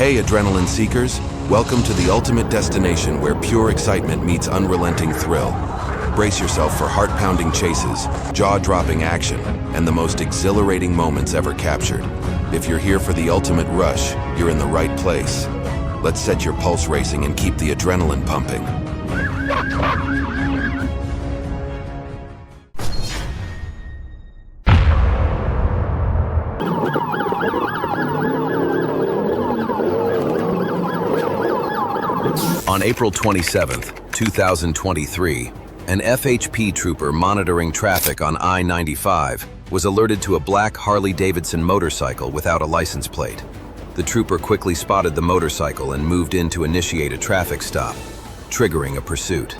Hey adrenaline seekers, welcome to the ultimate destination where pure excitement meets unrelenting thrill. Brace yourself for heart-pounding chases, jaw-dropping action, and the most exhilarating moments ever captured. If you're here for the ultimate rush, you're in the right place. Let's set your pulse racing and keep the adrenaline pumping. On April 27, 2023, an FHP trooper monitoring traffic on I-95 was alerted to a black Harley-Davidson motorcycle without a license plate. The trooper quickly spotted the motorcycle and moved in to initiate a traffic stop, triggering a pursuit.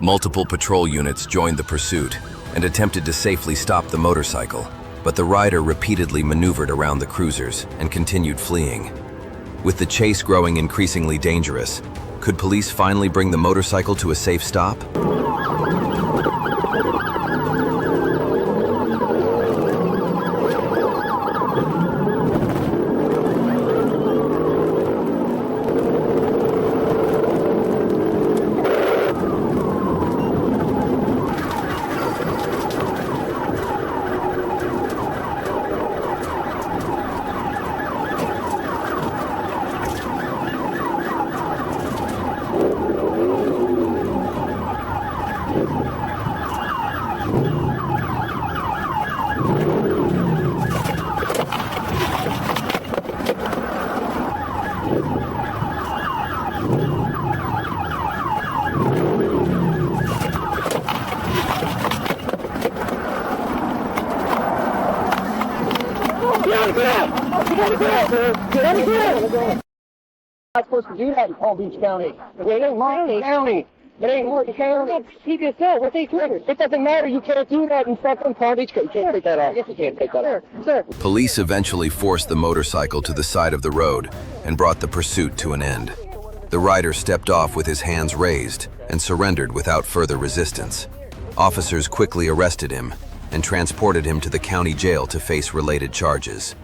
Multiple patrol units joined the pursuit and attempted to safely stop the motorcycle, but the rider repeatedly maneuvered around the cruisers and continued fleeing. With the chase growing increasingly dangerous, could police finally bring the motorcycle to a safe stop? Not supposed to do that in Palm Beach County. It ain't Miami County. It ain't Morgan County. Keep yourself. What they trigger? It doesn't matter. You can't do that in fucking Palm Beach County. You can't take that off. Yes, you can't take that off. Sir. Police eventually forced the motorcycle to the side of the road and brought the pursuit to an end. The rider stepped off with his hands raised and surrendered without further resistance. Officers quickly arrested him and transported him to the county jail to face related charges.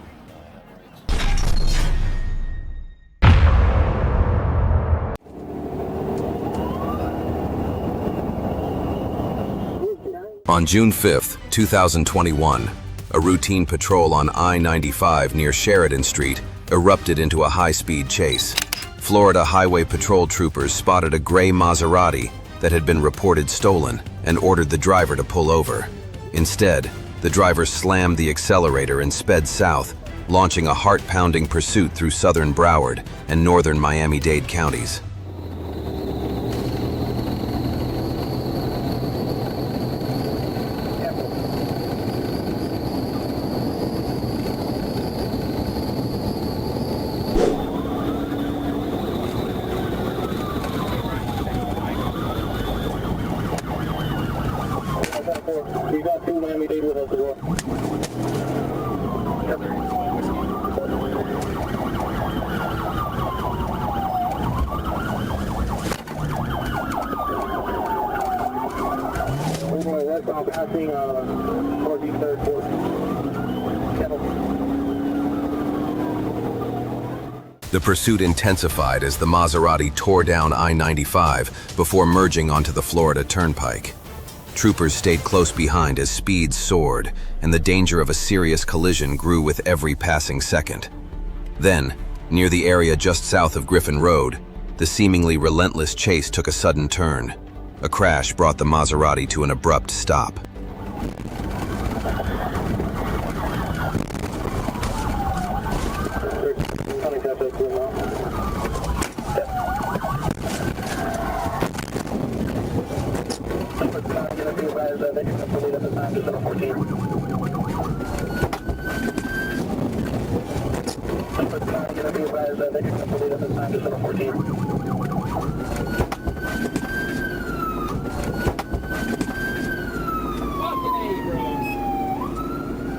On June 5, 2021, a routine patrol on I-95 near Sheridan Street erupted into a high-speed chase. Florida Highway Patrol troopers spotted a gray Maserati that had been reported stolen and ordered the driver to pull over. Instead, the driver slammed the accelerator and sped south, launching a heart-pounding pursuit through southern Broward and northern Miami-Dade counties. We got two Miami-Dade with us as well. We're going westbound passing Northeast 3rd Court. The pursuit intensified as the Maserati tore down I-95 before merging onto the Florida Turnpike. Troopers stayed close behind as speeds soared, and the danger of a serious collision grew with every passing second. Then, near the area just south of Griffin Road, the seemingly relentless chase took a sudden turn. A crash brought the Maserati to an abrupt stop. I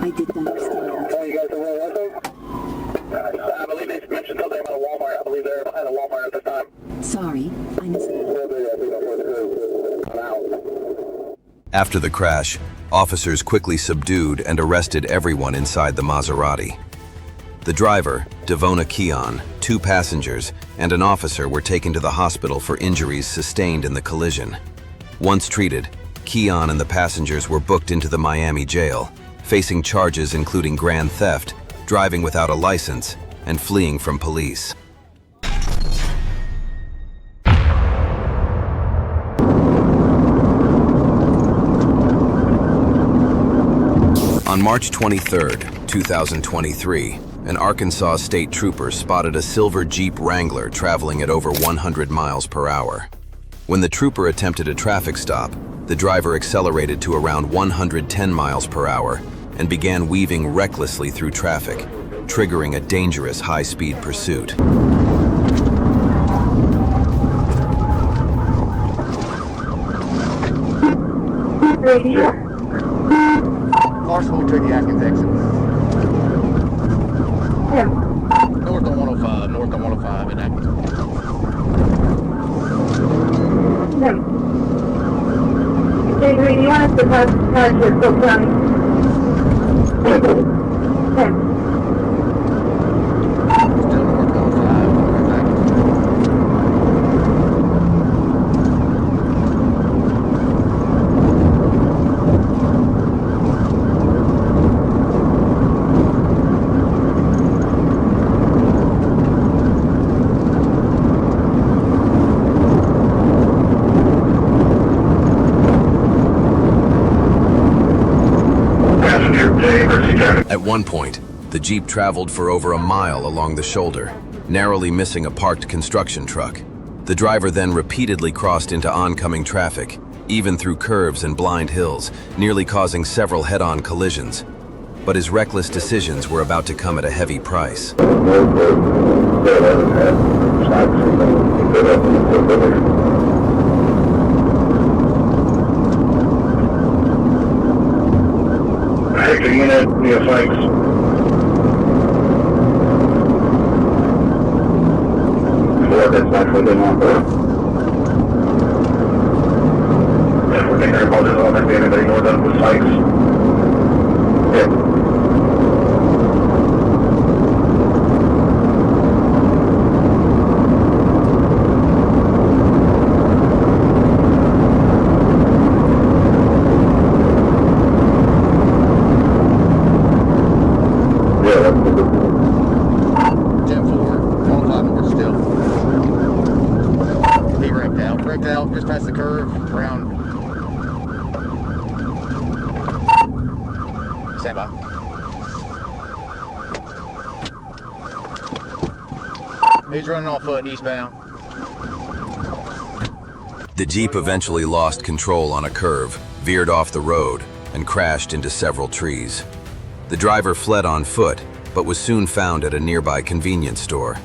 didn't understand. You guys are well, I believe they mentioned something about a Walmart. I believe they're at a Walmart at the time. Sorry, I missed it. After the crash, officers quickly subdued and arrested everyone inside the Maserati. The driver, Devona Keon, 2 passengers, and an officer were taken to the hospital for injuries sustained in the collision. Once treated, Keon and the passengers were booked into the Miami jail, facing charges including grand theft, driving without a license, and fleeing from police. On March 23, 2023, an Arkansas state trooper spotted a silver Jeep Wrangler traveling at over 100 miles per hour. When the trooper attempted a traffic stop, the driver accelerated to around 110 miles per hour and began weaving recklessly through traffic, triggering a dangerous high-speed pursuit. Arsenal to the Atkins exit. Yeah. North on 105 in Atkins. Yeah. Hey, do you want us to pass your Cook County? Yeah. Still north 105 in Atkins. At one point, the Jeep traveled for over a mile along the shoulder, narrowly missing a parked construction truck. The driver then repeatedly crossed into oncoming traffic, even through curves and blind hills, nearly causing several head-on collisions. But his reckless decisions were about to come at a heavy price. Hector unit, near Fikes. That's not for them on board. Yeah, we're taking our apologies on that, anybody know that was Fikes? Yeah. Just past the curve, around. Stand by. He's running on foot eastbound. The Jeep eventually lost control on a curve, veered off the road, and crashed into several trees. The driver fled on foot, but was soon found at a nearby convenience store.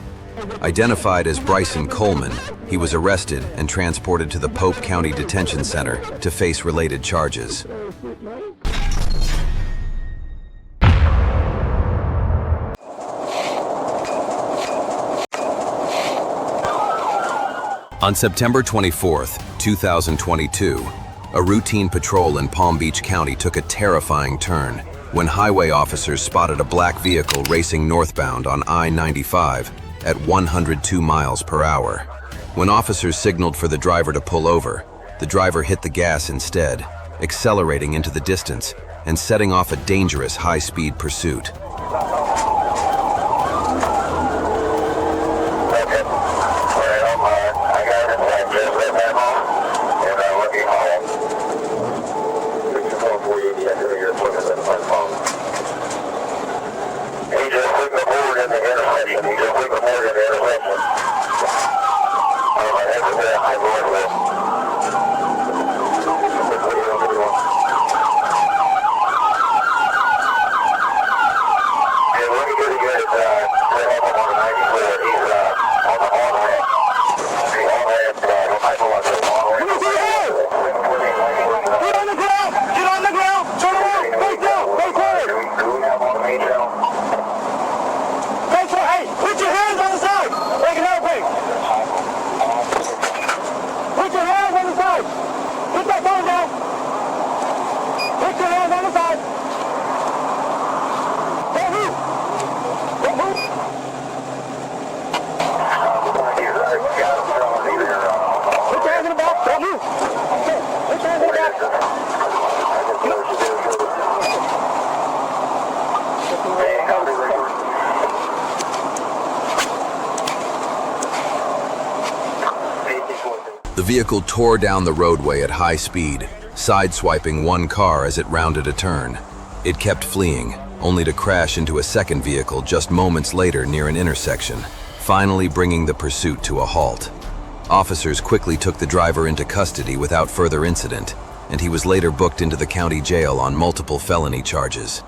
Identified as Bryson Coleman, he was arrested and transported to the Pope County Detention Center to face related charges. On September 24, 2022, a routine patrol in Palm Beach County took a terrifying turn when highway officers spotted a black vehicle racing northbound on I-95 at 102 miles per hour. When officers signaled for the driver to pull over, the driver hit the gas instead, accelerating into the distance and setting off a dangerous high-speed pursuit. vehicle tore down the roadway at high speed, sideswiping one car as it rounded a turn. It kept fleeing, only to crash into a second vehicle just moments later near an intersection, finally bringing the pursuit to a halt. Officers quickly took the driver into custody without further incident, and he was later booked into the county jail on multiple felony charges.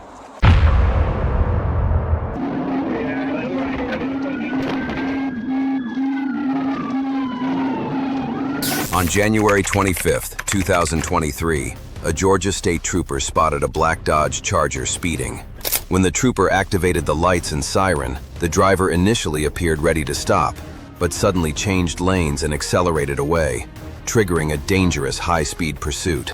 On January 25, 2023, a Georgia state trooper spotted a black Dodge Charger speeding. When the trooper activated the lights and siren, the driver initially appeared ready to stop, but suddenly changed lanes and accelerated away, triggering a dangerous high-speed pursuit.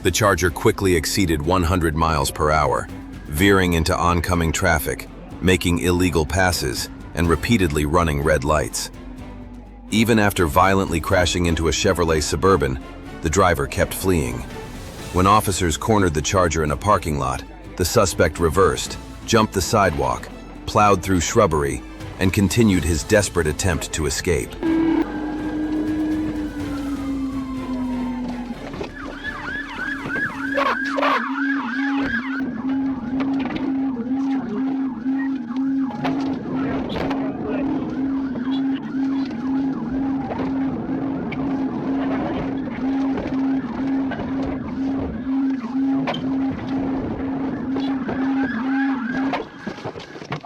The Charger quickly exceeded 100 miles per hour, veering into oncoming traffic, making illegal passes, and repeatedly running red lights. Even after violently crashing into a Chevrolet Suburban, the driver kept fleeing. When officers cornered the Charger in a parking lot, the suspect reversed, jumped the sidewalk, plowed through shrubbery, and continued his desperate attempt to escape.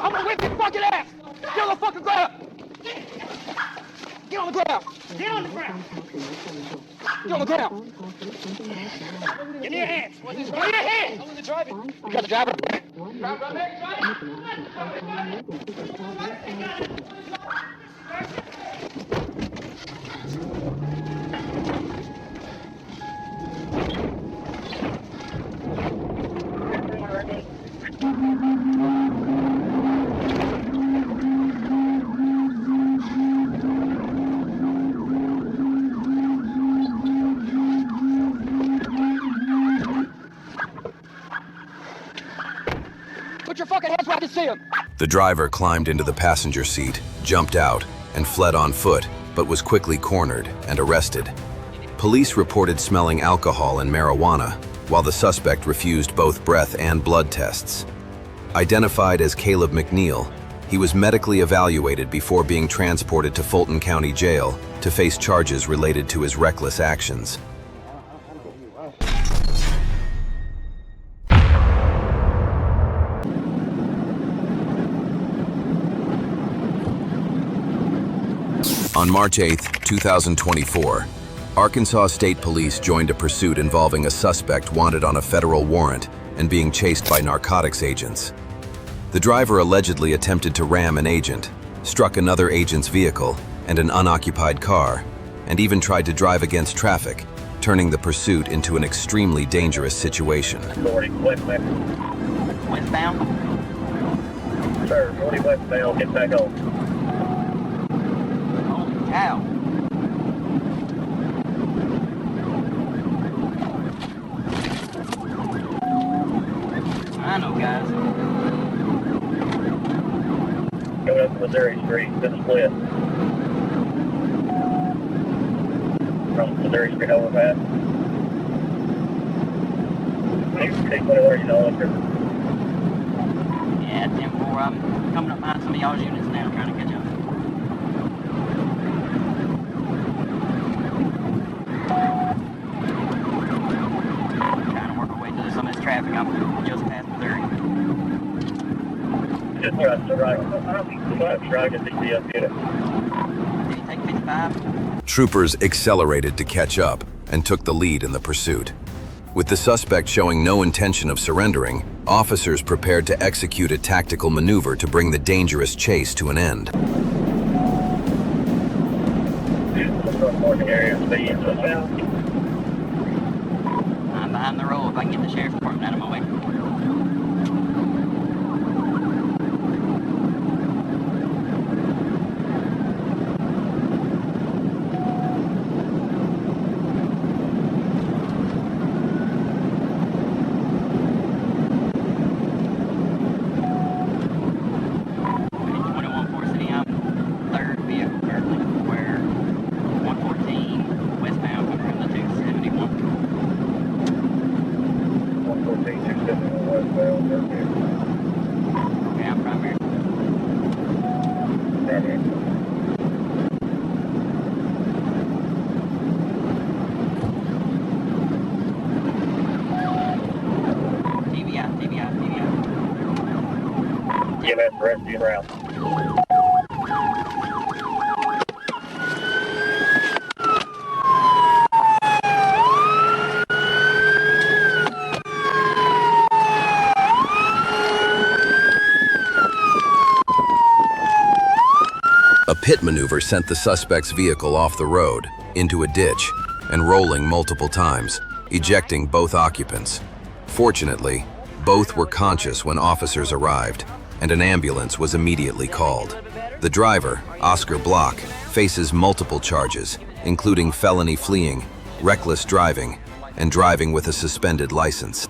I'm gonna whip your fucking ass! Get on the fucking ground! Get on the ground! Get on the ground! Get on the ground! Give me your hands! Give me your hands! I'm the driver. You got the driver? Put your fucking hands where I can see them! The driver climbed into the passenger seat, jumped out, and fled on foot, but was quickly cornered and arrested. Police reported smelling alcohol and marijuana, while the suspect refused both breath and blood tests. Identified as Caleb McNeil, he was medically evaluated before being transported to Fulton County Jail to face charges related to his reckless actions. On March 8, 2024, Arkansas State Police joined a pursuit involving a suspect wanted on a federal warrant and being chased by narcotics agents. The driver allegedly attempted to ram an agent, struck another agent's vehicle and an unoccupied car, and even tried to drive against traffic, turning the pursuit into an extremely dangerous situation. Westbound? Sir, 40 westbound, get back on. Cow. I know, guys. Going up Missouri Street, to the split. From Missouri Street overpass. Take 20 you know, I'm coming up behind some of y'all's units now, trying to catch up. Trying to work our way through some of this traffic. I'm just past Missouri. Just right to the right. Left, right, at the unit. Did he take 55? Troopers accelerated to catch up and took the lead in the pursuit. With the suspect showing no intention of surrendering, officers prepared to execute a tactical maneuver to bring the dangerous chase to an end. I'm behind the roll if I can get the sheriff's department out of my way. EMS rescue route. A pit maneuver sent the suspect's vehicle off the road, into a ditch, and rolling multiple times, ejecting both occupants. Fortunately, both were conscious when officers arrived, and an ambulance was immediately called. The driver, Oscar Block, faces multiple charges, including felony fleeing, reckless driving, and driving with a suspended license.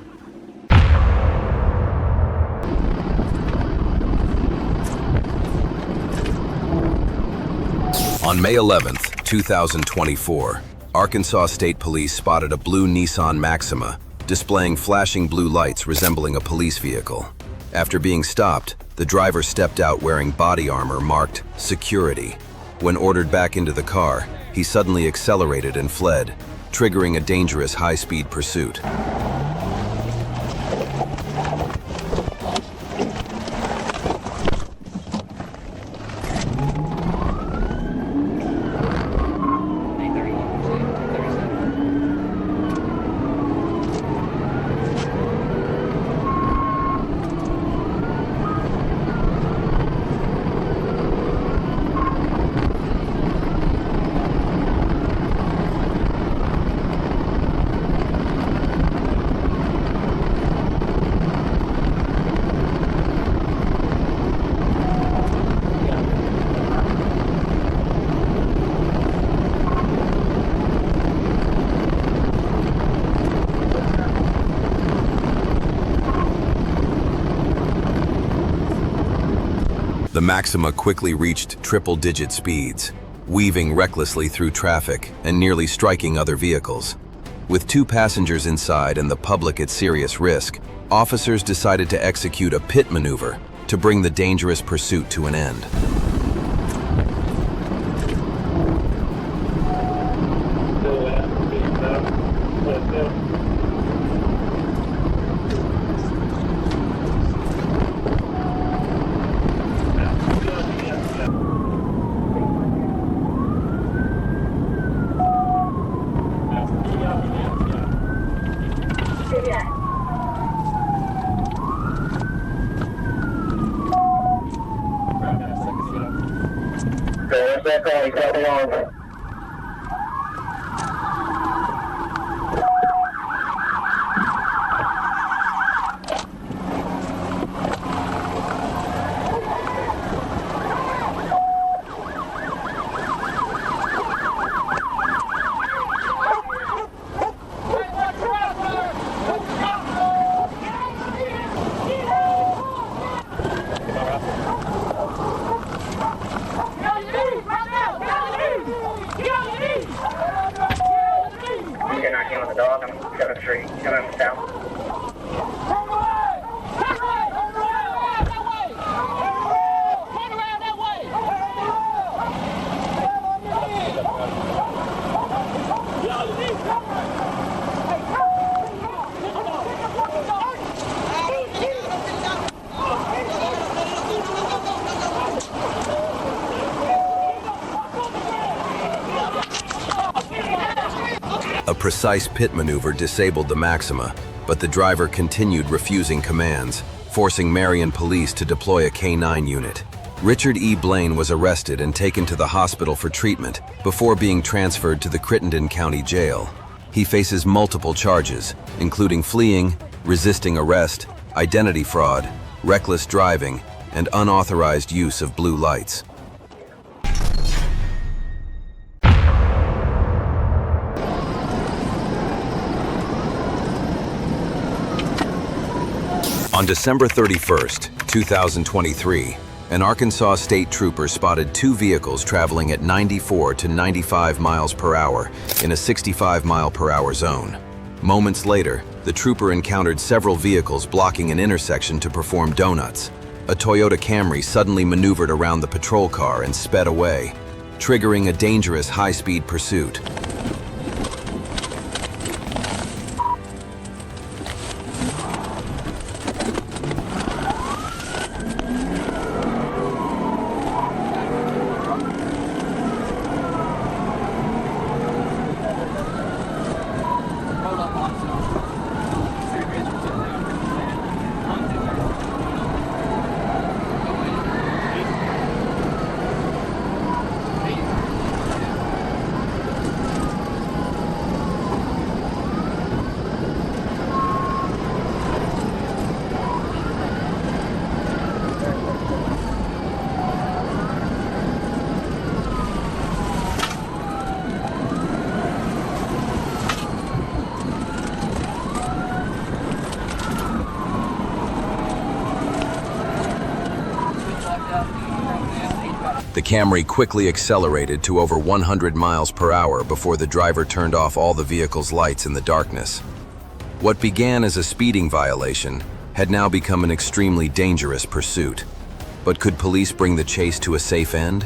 On May 11th, 2024, Arkansas State Police spotted a blue Nissan Maxima displaying flashing blue lights resembling a police vehicle. After being stopped, the driver stepped out wearing body armor marked "Security." When ordered back into the car, he suddenly accelerated and fled, triggering a dangerous high-speed pursuit. The Maxima quickly reached triple-digit speeds, weaving recklessly through traffic and nearly striking other vehicles. With 2 passengers inside and the public at serious risk, officers decided to execute a pit maneuver to bring the dangerous pursuit to an end. A precise pit maneuver disabled the Maxima, but the driver continued refusing commands, forcing Marion police to deploy a K-9 unit. Richard E. Blaine was arrested and taken to the hospital for treatment before being transferred to the Crittenden County Jail. He faces multiple charges, including fleeing, resisting arrest, identity fraud, reckless driving, and unauthorized use of blue lights. On December 31st, 2023, an Arkansas state trooper spotted two vehicles traveling at 94 to 95 miles per hour in a 65-mile-per-hour zone. Moments later, the trooper encountered several vehicles blocking an intersection to perform donuts. A Toyota Camry suddenly maneuvered around the patrol car and sped away, triggering a dangerous high-speed pursuit. The Camry quickly accelerated to over 100 miles per hour before the driver turned off all the vehicle's lights in the darkness. What began as a speeding violation had now become an extremely dangerous pursuit. But could police bring the chase to a safe end?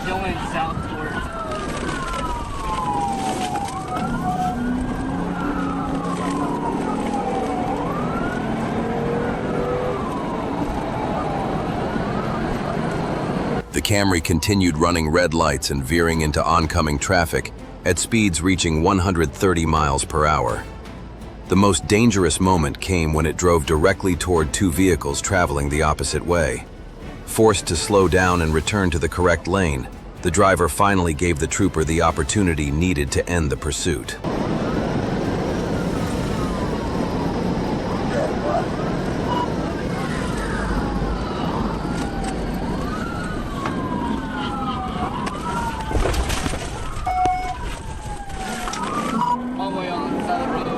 Going south towards The Camry continued running red lights and veering into oncoming traffic at speeds reaching 130 miles per hour. The most dangerous moment came when it drove directly toward two vehicles traveling the opposite way. Forced to slow down and return to the correct lane, the driver finally gave the trooper the opportunity needed to end the pursuit. all the way on the side of the road.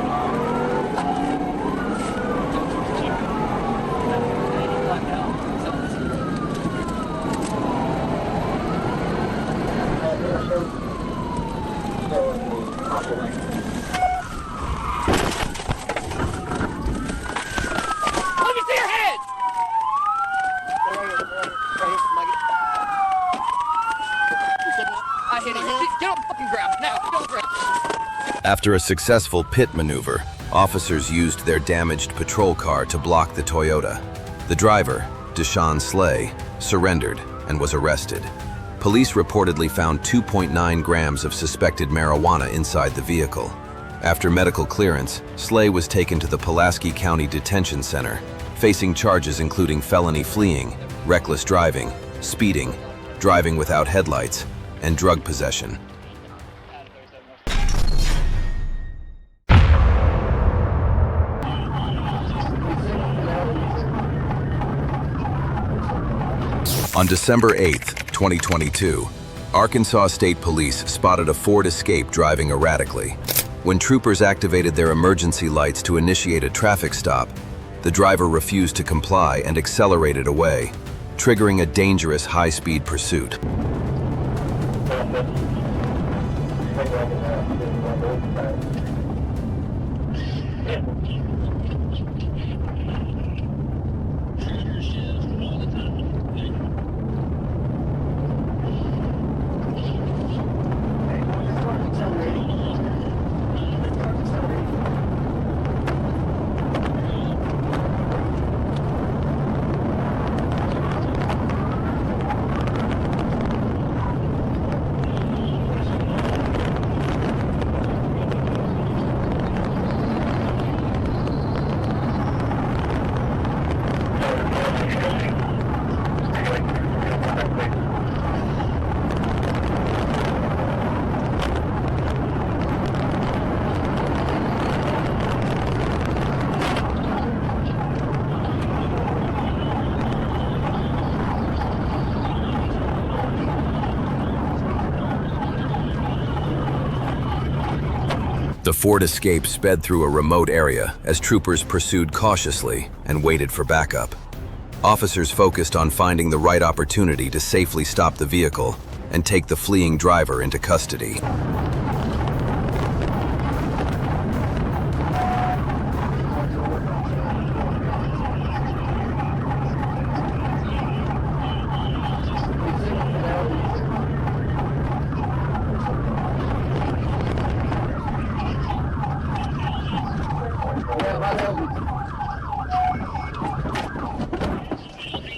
Let me see your head! I hit it. Get on the fucking ground. Now, get on the ground. After a successful pit maneuver, officers used their damaged patrol car to block the Toyota. The driver, Deshaun Slay, surrendered and was arrested. Police reportedly found 2.9 grams of suspected marijuana inside the vehicle. After medical clearance, Slay was taken to the Pulaski County Detention Center, facing charges including felony fleeing, reckless driving, speeding, driving without headlights, and drug possession. On December 8, 2022, Arkansas State Police spotted a Ford Escape driving erratically. When troopers activated their emergency lights to initiate a traffic stop, The driver refused to comply and accelerated away, triggering a dangerous high-speed pursuit. The Ford Escape sped through a remote area as troopers pursued cautiously and waited for backup. Officers focused on finding the right opportunity to safely stop the vehicle and take the fleeing driver into custody.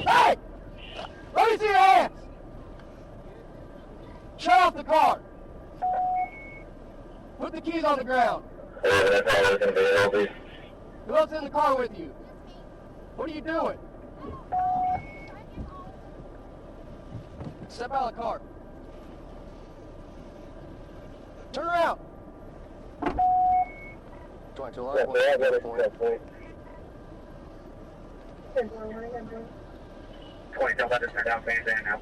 Hey! Let me see your hands! Shut off the car! Put the keys on the ground. Who else in the car with you? What are you doing? Step out of the car. Turn around. 22 line. Don't let us turn down fans in now.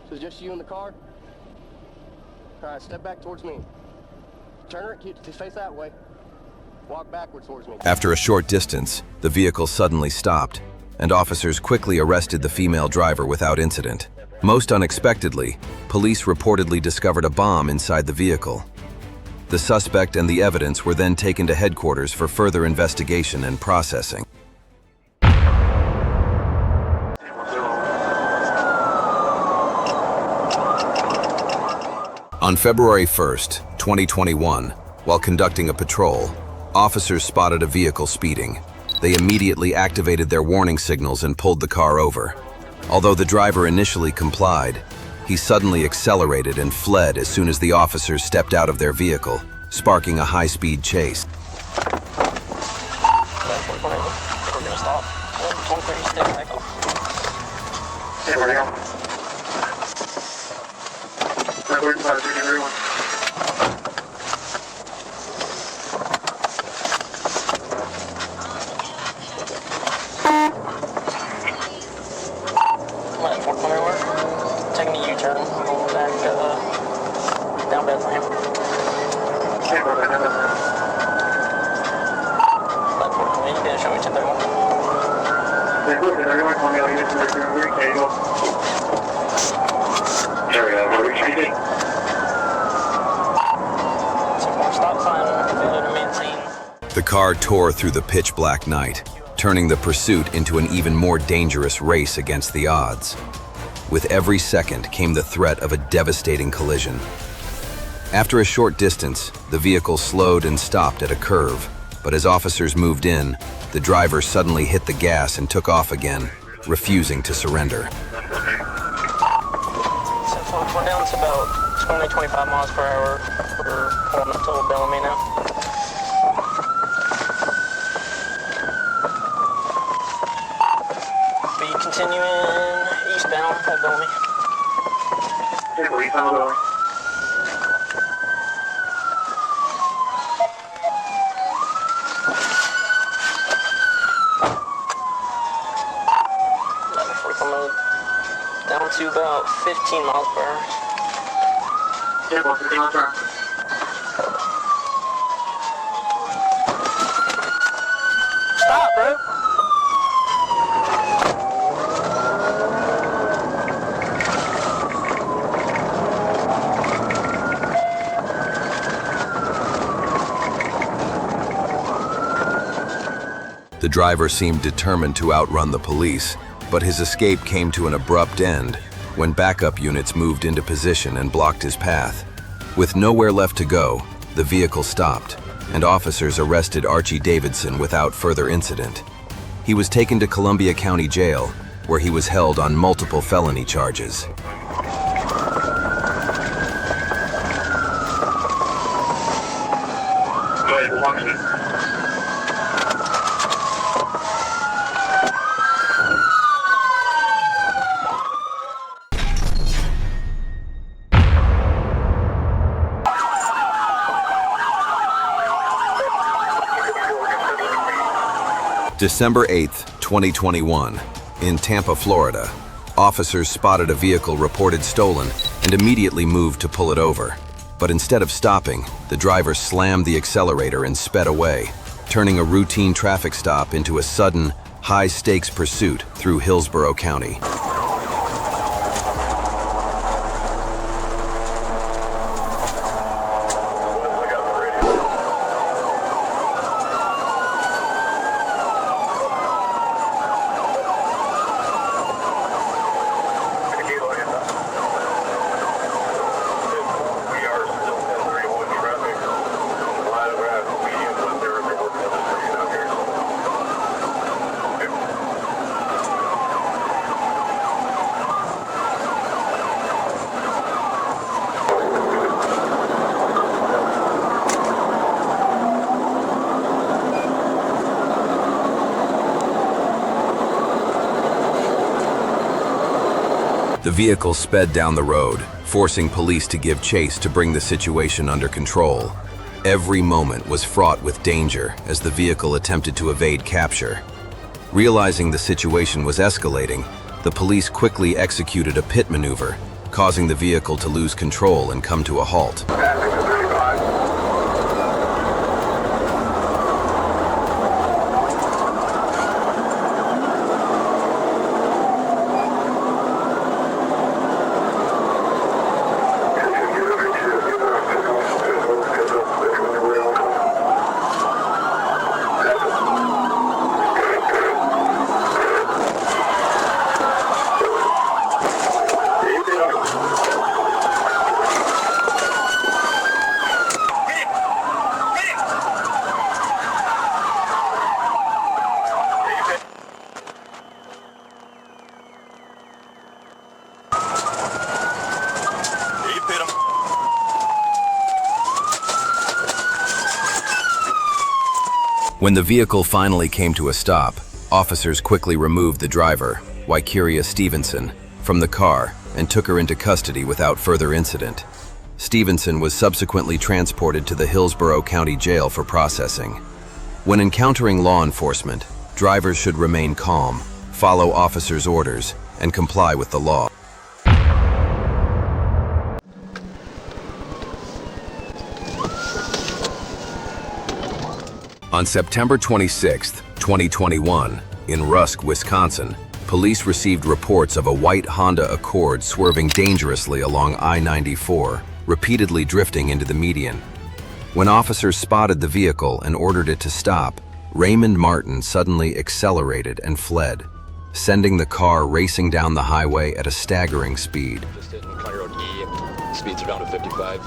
So it's just you in the car? Alright, step back towards me. Turn her, face that way. Walk backwards towards me. After a short distance, the vehicle suddenly stopped, and officers quickly arrested the female driver without incident. Most unexpectedly, police reportedly discovered a bomb inside the vehicle. The suspect and the evidence were then taken to headquarters for further investigation and processing. On February 1st, 2021, while conducting a patrol, officers spotted a vehicle speeding. They immediately activated their warning signals and pulled the car over. Although the driver initially complied, he suddenly accelerated and fled as soon as the officers stepped out of their vehicle, sparking a high-speed chase. Taking a U-turn, going back down Bethlehem. You can show me 1031. Some more stop sign, failure to maintain. The car tore through the pitch-black night, turning the pursuit into an even more dangerous race against the odds. With every second came the threat of a devastating collision. After a short distance, the vehicle slowed and stopped at a curve, but as officers moved in, the driver suddenly hit the gas and took off again, refusing to surrender. So we're down to about 20-25 miles per hour. We're pulling up to Old Bellamy now. Be continuing eastbound at Bellamy. Down to about 15 miles per hour. Stop, bro. The driver seemed determined to outrun the police, but his escape came to an abrupt end when backup units moved into position and blocked his path. With nowhere left to go, the vehicle stopped, and officers arrested Archie Davidson without further incident. He was taken to Columbia County Jail, where he was held on multiple felony charges. Go ahead, watch it. December 8th, 2021, in Tampa, Florida, officers spotted a vehicle reported stolen and immediately moved to pull it over. But instead of stopping, the driver slammed the accelerator and sped away, turning a routine traffic stop into a sudden, high-stakes pursuit through Hillsborough County. The vehicle sped down the road, forcing police to give chase to bring the situation under control. Every moment was fraught with danger as the vehicle attempted to evade capture. Realizing the situation was escalating, the police quickly executed a pit maneuver, causing the vehicle to lose control and come to a halt. When the vehicle finally came to a stop, officers quickly removed the driver, Wykeria Stevenson, from the car and took her into custody without further incident. Stevenson was subsequently transported to the Hillsborough County Jail for processing. When encountering law enforcement, drivers should remain calm, follow officers' orders, and comply with the law. On September 26, 2021, in Rusk, Wisconsin, police received reports of a white Honda Accord swerving dangerously along I-94, repeatedly drifting into the median. When officers spotted the vehicle and ordered it to stop, Raymond Martin suddenly accelerated and fled, sending the car racing down the highway at a staggering speed. Just hitting County Road E, speeds are down to 55.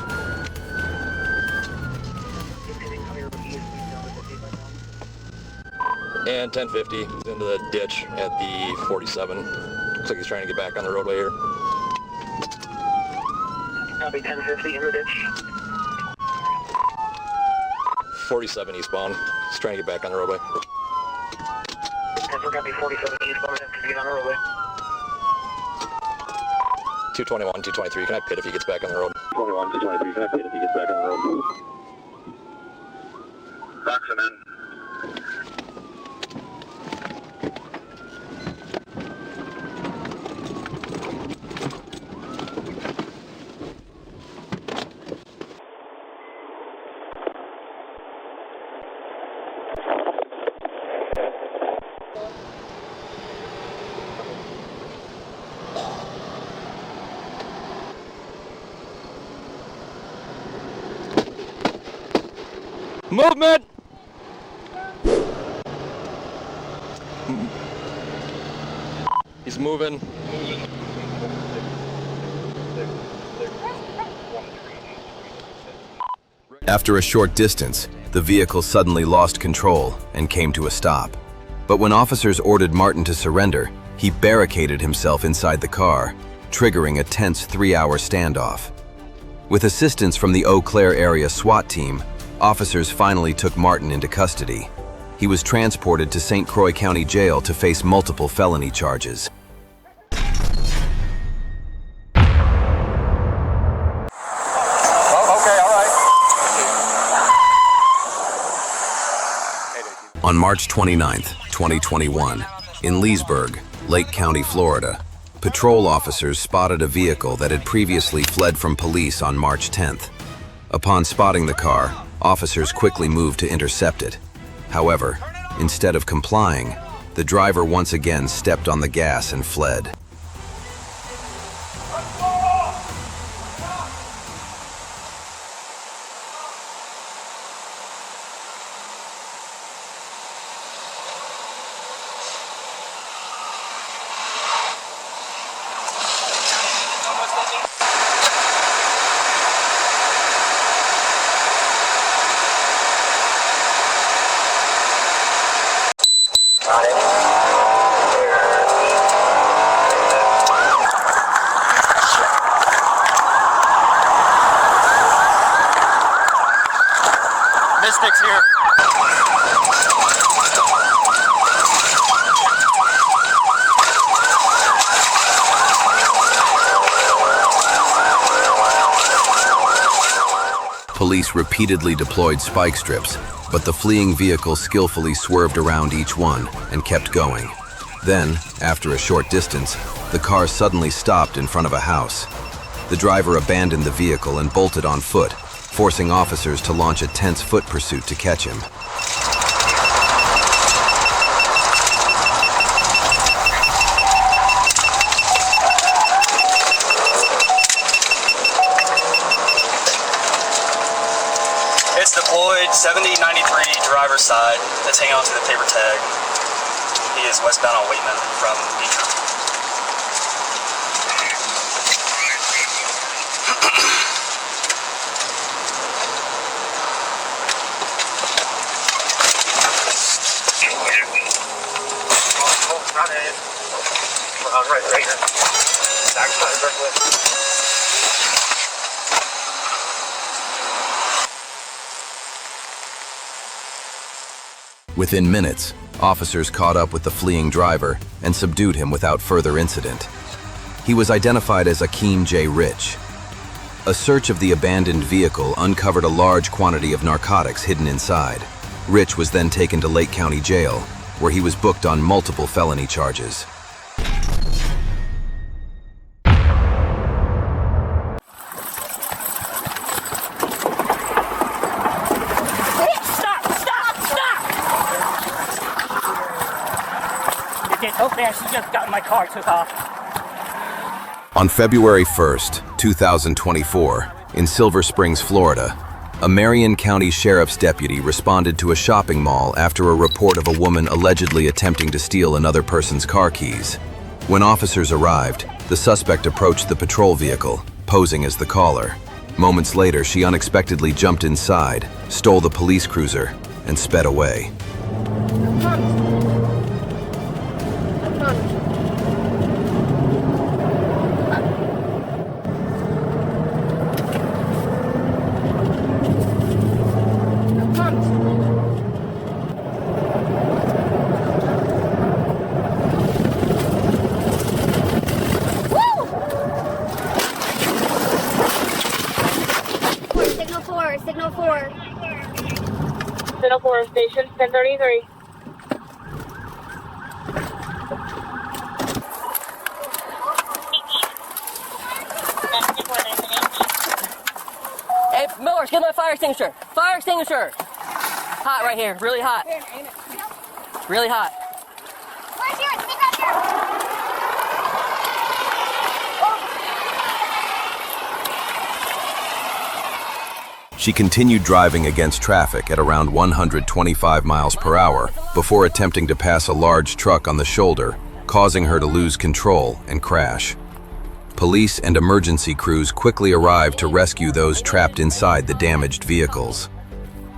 And 1050 into the ditch at the 47. Looks like he's trying to get back on the roadway here. Copy 1050 in the ditch. 47 eastbound. He's trying to get back on the roadway. And for copy 47 eastbound, have to get on the roadway. 221, 223. Can I pit if he gets back on the road? 21 to 23. Can I pit if he gets back on the road? Box him in. Movement! moving. After a short distance, the vehicle suddenly lost control and came to a stop. But when officers ordered Martin to surrender, he barricaded himself inside the car, triggering a tense 3-hour standoff. With assistance from the Eau Claire area SWAT team, officers finally took Martin into custody. He was transported to St. Croix County Jail to face multiple felony charges. On March 29, 2021, in Leesburg, Lake County, Florida, patrol officers spotted a vehicle that had previously fled from police on March 10th. Upon spotting the car, officers quickly moved to intercept it. However, instead of complying, the driver once again stepped on the gas and fled. Mystics here. Police repeatedly deployed spike strips, but the fleeing vehicle skillfully swerved around each one and kept going. Then, after a short distance, the car suddenly stopped in front of a house. The driver abandoned the vehicle and bolted on foot, forcing officers to launch a tense foot pursuit to catch him. It's deployed 7093 driver's side. Let's hang on to the paper tag. He is westbound on Waitman from Beecher. Within minutes, officers caught up with the fleeing driver and subdued him without further incident. He was identified as Akeem J. Rich. A search of the abandoned vehicle uncovered a large quantity of narcotics hidden inside. Rich was then taken to Lake County Jail, where he was booked on multiple felony charges. So fast, she just got in my car, took off. On February 1st, 2024, in Silver Springs, Florida, a Marion County Sheriff's deputy responded to a shopping mall after a report of a woman allegedly attempting to steal another person's car keys. When officers arrived, the suspect approached the patrol vehicle, posing as the caller. Moments later, she unexpectedly jumped inside, stole the police cruiser, and sped away. Signal 4. Signal 4, station 1033. Hey, Millers, get my fire extinguisher. Fire extinguisher. Hot right here, really hot. Really hot. Right here, stick right here. She continued driving against traffic at around 125 miles per hour before attempting to pass a large truck on the shoulder, causing her to lose control and crash. Police and emergency crews quickly arrived to rescue those trapped inside the damaged vehicles.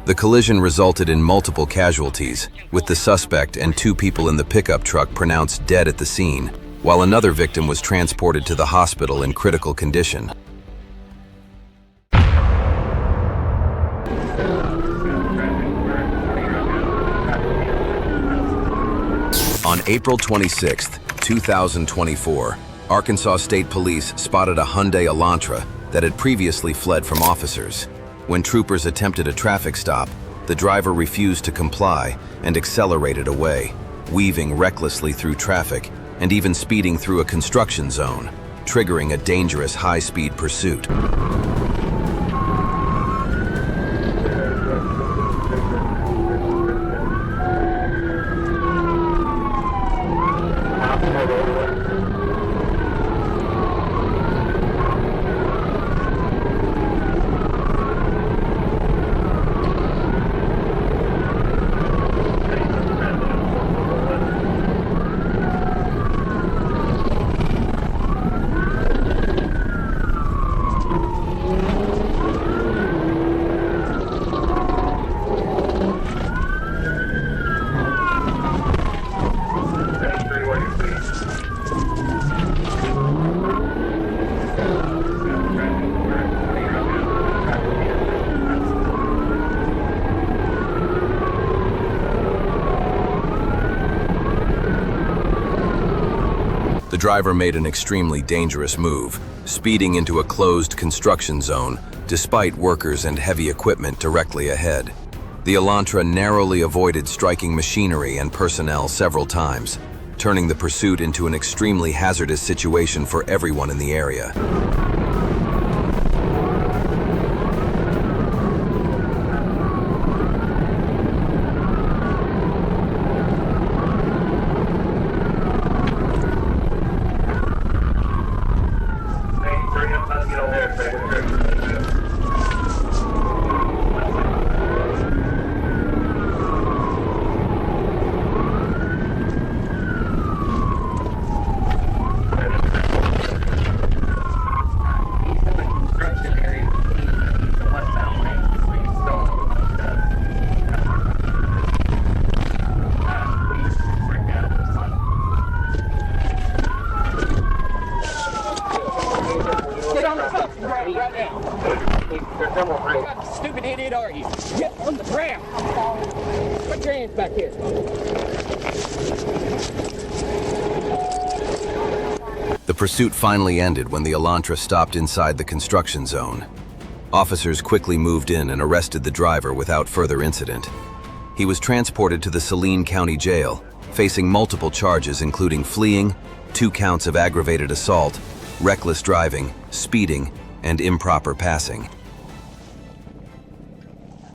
The collision resulted in multiple casualties, with the suspect and 2 people in the pickup truck pronounced dead at the scene, while another victim was transported to the hospital in critical condition. On April 26, 2024, Arkansas State Police spotted a Hyundai Elantra that had previously fled from officers. When troopers attempted a traffic stop, the driver refused to comply and accelerated away, weaving recklessly through traffic and even speeding through a construction zone, triggering a dangerous high-speed pursuit. The driver made an extremely dangerous move, speeding into a closed construction zone, despite workers and heavy equipment directly ahead. The Elantra narrowly avoided striking machinery and personnel several times, turning the pursuit into an extremely hazardous situation for everyone in the area. Stupid idiot are you? Get on the ground. Put your hands back here. The pursuit finally ended when the Elantra stopped inside the construction zone. Officers quickly moved in and arrested the driver without further incident. He was transported to the Saline County Jail, facing multiple charges including fleeing, 2 counts of aggravated assault, reckless driving, speeding, and improper passing.